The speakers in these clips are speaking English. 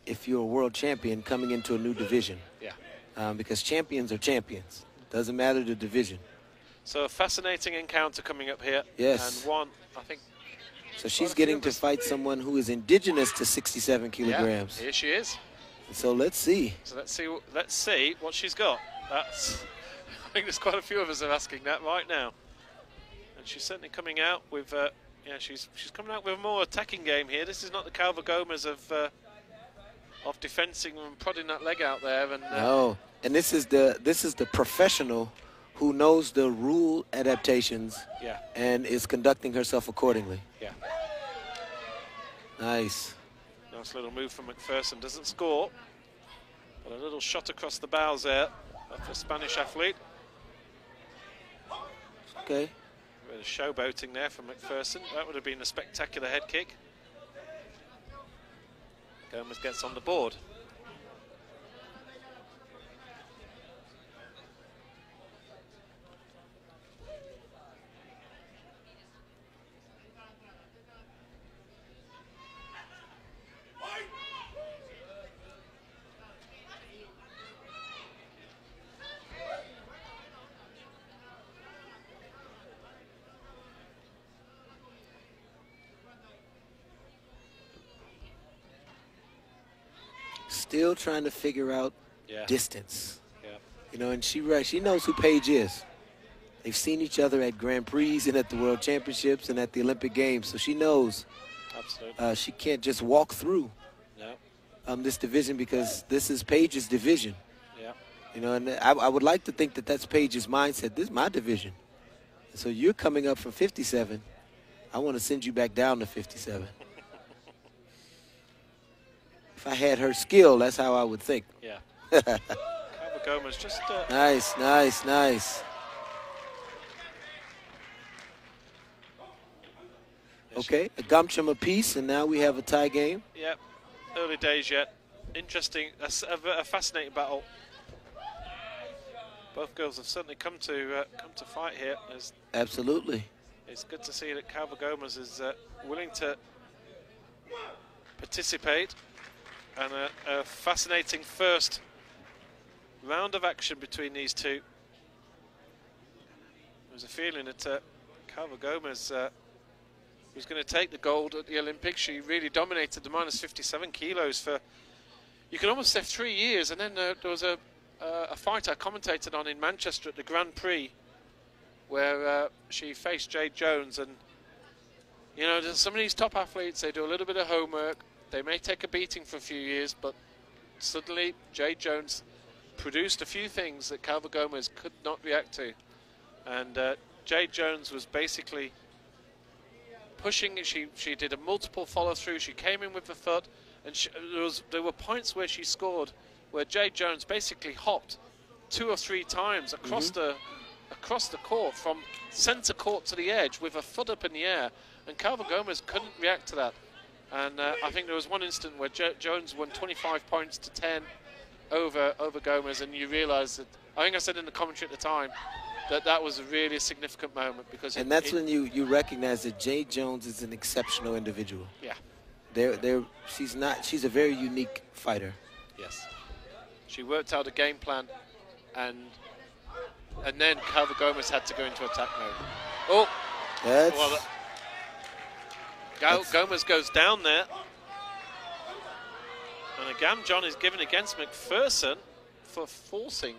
if you're a world champion coming into a new division. Yeah. Because champions are champions. Doesn't matter the division. So a fascinating encounter coming up here. Yes. And one, I think. So she's getting to fight someone who is indigenous to 67 kilograms. Yeah, here she is. So let's see. So let's see what she's got. That's. I think there's quite a few of us are asking that right now. And she's certainly coming out with. Yeah, she's coming out with a more attacking game here. This is not the Calvo Gomes of defending and prodding that leg out there. And no, and this is the professional who knows the rule adaptations. Yeah. And is conducting herself accordingly. Yeah. Nice. Nice little move from Pherson. Doesn't score, but a little shot across the bows there of the Spanish athlete. Okay. A bit of showboating there from Pherson. That would have been a spectacular head kick. Gomes gets on the board. Still trying to figure out distance. Yeah. You know, and she knows who Paige is. They've seen each other at Grand Prix and at the World Championships and at the Olympic Games, so she knows. Absolutely. She can't just walk through this division because this is Paige's division. Yeah. You know, and I would like to think that that's Paige's mindset. This is my division. So you're coming up from 57. I want to send you back down to 57. If I had her skill, that's how I would think. Yeah. Calvo Gomes just... Nice, nice, nice. Okay, a gumchum apiece, and now we have a tie game. Yeah, early days yet. Interesting, a fascinating battle. Both girls have certainly come to fight here. Absolutely. It's good to see that Calvo Gomes is willing to participate. And a fascinating first round of action between these two. There's a feeling that Calvo Gomes was going to take the gold at the Olympics. She really dominated the minus 57 kilos for, you could almost say, 3 years. And then there was a fight I commentated on in Manchester at the Grand Prix where she faced Jade Jones. And, you know, some of these top athletes, they do a little bit of homework. They may take a beating for a few years, but suddenly Jade Jones produced a few things that Calvo Gomes could not react to. And Jade Jones was basically pushing. She did a multiple follow-through. She came in with the foot, and there were points where she scored where Jade Jones basically hopped 2 or 3 times across the court, from centre court to the edge with a foot up in the air, and Calvo Gomes couldn't react to that. And I think there was one instant where Jones won 25 points to 10 over Gomes, and you realise that, I think I said in the commentary at the time, that was a really significant moment. Because and that's when you recognize that Jade Jones is an exceptional individual. Yeah. She's a very unique fighter. Yes. She worked out a game plan, and then Calvo Gomes had to go into attack mode. Oh! That's... Gomes goes down there, and a Gamjon is given against Pherson for forcing.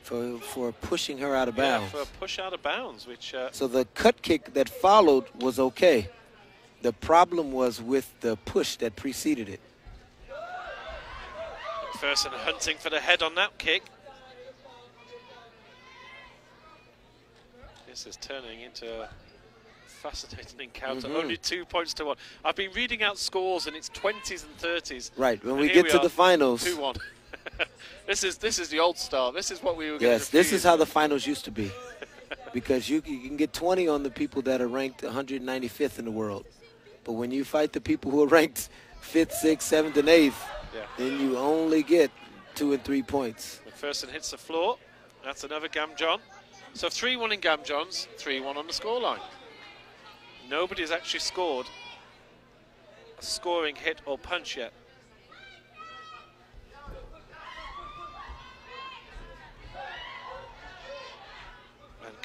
For pushing her out of bounds. Yeah, for a push out of bounds, which... So the cut kick that followed was okay. The problem was with the push that preceded it. Pherson hunting for the head on that kick. This is turning into a fascinating encounter. Only 2 points to 1. I've been reading out scores, and it's 20s and 30s. Right, when we get to the finals. 2-1. This is the old style. This is what we were. Yes, this is how the finals used to be. Because you can get 20 on the people that are ranked 195th in the world. But when you fight the people who are ranked 5th, 6th, 7th, and 8th, then you only get 2 and 3 points. Pherson hits the floor. That's another Gamjon. So 3-1 in Gamjons, 3-1 on the scoreline. Nobody has actually scored a scoring hit or punch yet.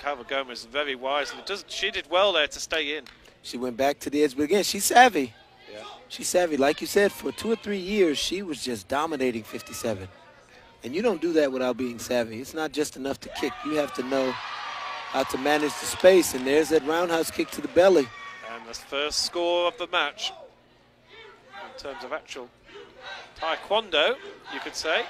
Calvo Gomes very wisely. She did well there to stay in. She went back to the edge, but again, she's savvy. Yeah. She's savvy. Like you said, for 2 or 3 years, she was just dominating 57. And you don't do that without being savvy. It's not just enough to kick. You have to know how to manage the space, and there's that roundhouse kick to the belly. And the first score of the match in terms of actual taekwondo, you could say.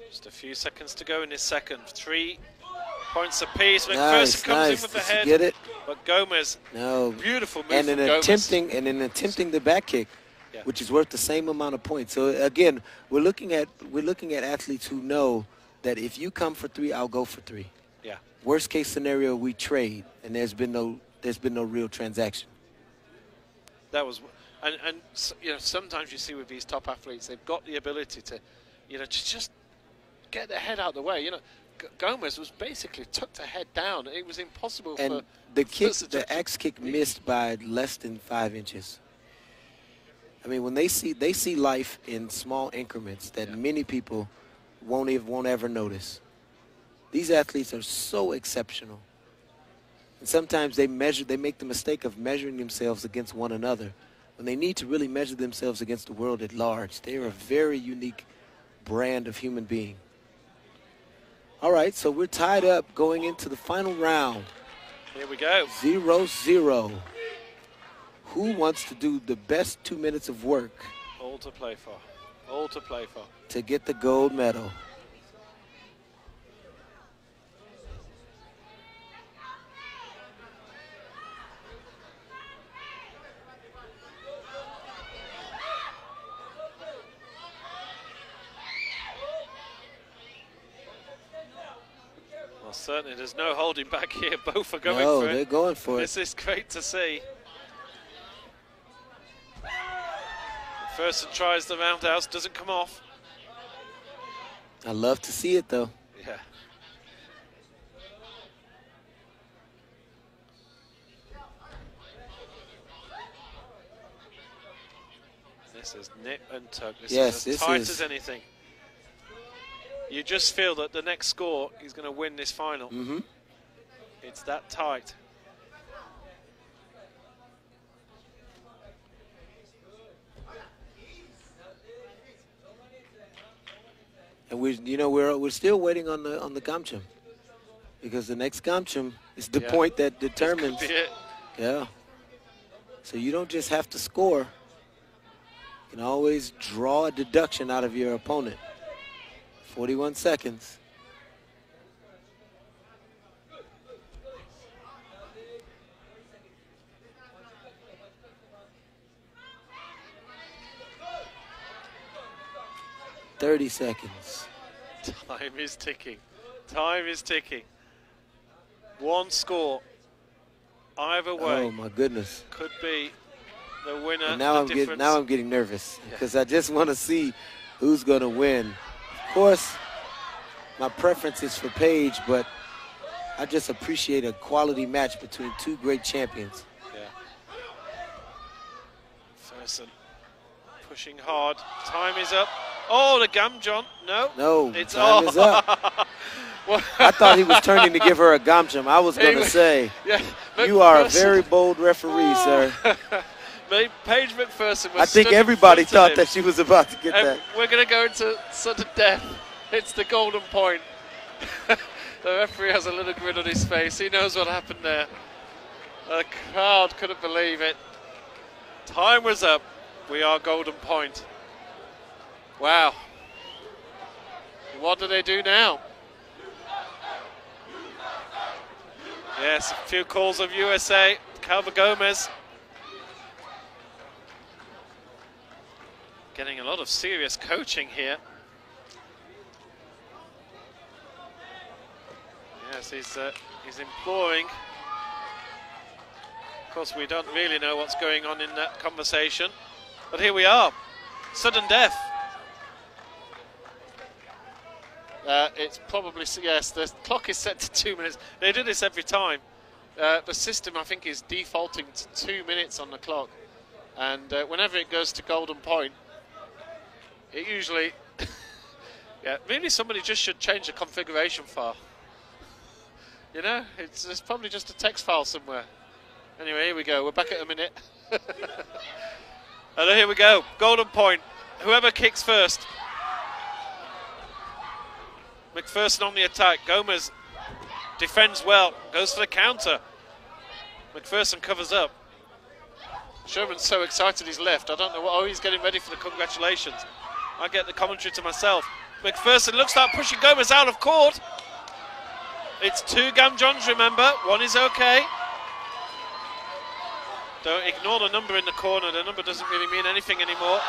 Just a few seconds to go in this second. 3 points apiece. Pherson comes in with the head. Get it? But Gomes, beautiful move and from Gomes. Gomes. And in attempting the back kick, which is worth the same amount of points. So again, we're looking at athletes who know that if you come for 3, I'll go for 3. Yeah. Worst case scenario, we trade, and there's been no real transaction. That was, and you know, sometimes you see with these top athletes, they've got the ability to, you know, to just get their head out of the way. You know, Gomes was basically tucked her head down. It was impossible and for the kick. The axe kick missed by less than 5 inches. I mean, when they see life in small increments that many people won't ever notice. These athletes are so exceptional, and sometimes they make the mistake of measuring themselves against one another when they need to really measure themselves against the world at large. They are a very unique brand of human being. All right, so we're tied up going into the final round. Here we go. 0-0. Who wants to do the best 2 minutes of work? All to play for. All to play for. To get the gold medal. Certainly, there's no holding back here. Both are going for it. No, they're going for it. This is great to see. Pherson tries the roundhouse, doesn't come off. I love to see it, though. Yeah. This is nip and tuck. This is as tight as anything. You just feel that the next score, he's going to win this final. Mm-hmm. It's that tight. And we're still waiting on the gamcham, because the next gamcham is the point that determines. This could be it. Yeah. So you don't just have to score. You can always draw a deduction out of your opponent. 41 seconds. $30 seconds. Time is ticking. Time is ticking. One score. Either way. Oh my goodness. Could be the winner. And now I'm getting nervous because I just want to see who's going to win. Of course, my preference is for Paige, but I just appreciate a quality match between 2 great champions. Yeah. Pherson pushing hard. Time is up. Oh, the gamjon. No, it's time is up. I thought he was turning to give her a gamcham. I was going to say, you are a very bold referee, sir. Paige McPherson was I think everybody thought that she was about to get that. We're going to go into sudden death. It's the golden point. The referee has a little grin on his face. He knows what happened there. The crowd couldn't believe it. Time was up. We are golden point. Wow. What do they do now? Yes, a few calls of USA. Calvo Gomes getting a lot of serious coaching here. Yes, he's imploring. Of course, we don't really know what's going on in that conversation. But here we are. Sudden death. It's probably, yes, the clock is set to 2 minutes. They do this every time. The system, I think, is defaulting to 2 minutes on the clock. And whenever it goes to golden point, it usually... yeah, really somebody just should change the configuration file. You know, it's probably just a text file somewhere. Anyway, here we go. We're back at a minute. And here we go. Golden point. Whoever kicks first. McPherson on the attack. Gomes defends well. Goes for the counter. McPherson covers up. Sherman's so excited he's left. I don't know what. Oh, he's getting ready for the congratulations. I get the commentary to myself. McPherson looks like pushing Gomes out of court. It's 2 Gamjons, remember. 1 is okay. Don't ignore the number in the corner. The number doesn't really mean anything anymore.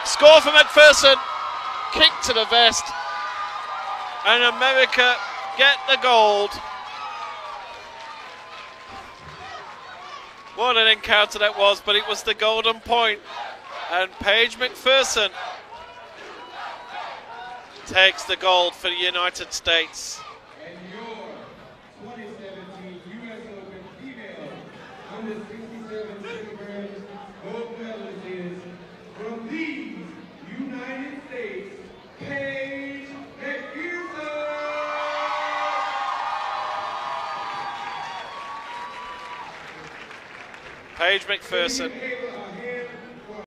Score for McPherson. Kick to the vest. And America get the gold. What an encounter that was, but it was the golden point. And Paige McPherson takes the gold for the United States. And your 2017 U.S. Open female under 67 kilograms gold medalist is from the United States, Paige McPherson. Paige McPherson